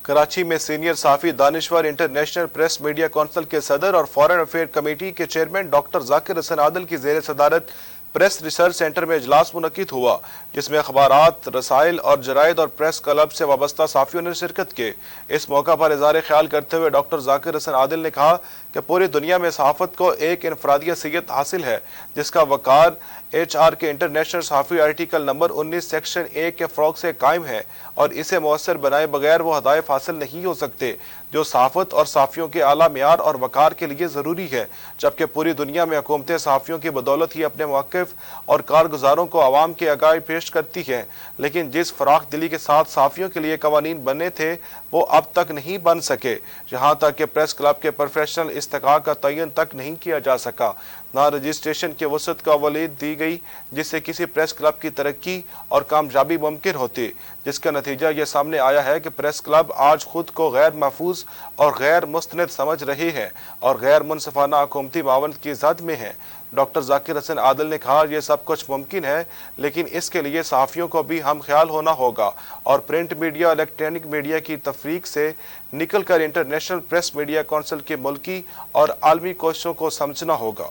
कराची में सीनियर सहाफ़ी दानिश्वर इंटरनेशनल प्रेस मीडिया कौंसिल के सदर और फॉरेन अफेयर कमेटी के चेयरमैन डॉक्टर जाकिर हसन आदिल की ज़ेर सदारत प्रेस रिसर्च सेंटर में इजलास मुनक्किद हुआ, जिसमें अखबारात, रसाइल और जराइद और प्रेस क्लब से वाबस्ता साफ़ियों ने शिरकत की। इस मौका पर इज़हार ख्याल करते हुए डॉक्टर जाकिर हसन आदिल ने कहा कि पूरी दुनिया में सहाफ़त को एक इनफरादी हैसियत हासिल है, जिसका वक़ार HR के इंटरनेशनल सहाफ़ी आर्टिकल नंबर 19 सेक्शन 1 के फ़रोग़ से कायम है और इसे मौसर बनाए बगैर वो हदायफ हासिल नहीं हो सकते जो सहाफ़त और सहाफ़ियों के आला मियार और वक़ार के लिए ज़रूरी है। जबकि पूरी दुनिया में हुकूमतें सहाफ़ियों की बदौलत ही अपने मौक़िफ़ और कारगुजारों को आवाम के आगाह पेश करती हैं, लेकिन जिस फ़राख दिली के साथ सहाफ़ियों के लिए कवानीन बने थे वो अब तक नहीं बन सके। यहाँ तक कि प्रेस क्लब के प्रोफेशनल इस्तिक़ाक़ का तयन तक नहीं किया जा सका, ना रजिस्ट्रेशन के वसत का वलीद दी गई जिससे किसी प्रेस क्लब की तरक्की और कामयाबी मुमकिन होती, जिसका नतीजा ये सामने आया है कि प्रेस क्लब आज खुद को गैर महफूज और गैर मुस्तनद समझ रहे हैं और गैर मुनसिफाना हुकूमती मावन की जद में हैं। डॉक्टर जाकिर हसन आदिल ने कहा, यह सब कुछ मुमकिन है, लेकिन इसके लिए सहाफ़ियों को भी हम ख्याल होना होगा और प्रिंट मीडिया और इलेक्ट्रॉनिक मीडिया की तफरीक से निकल कर इंटरनेशनल प्रेस मीडिया कौंसिल की मुल्की और आलमी कोशिशों को समझना होगा।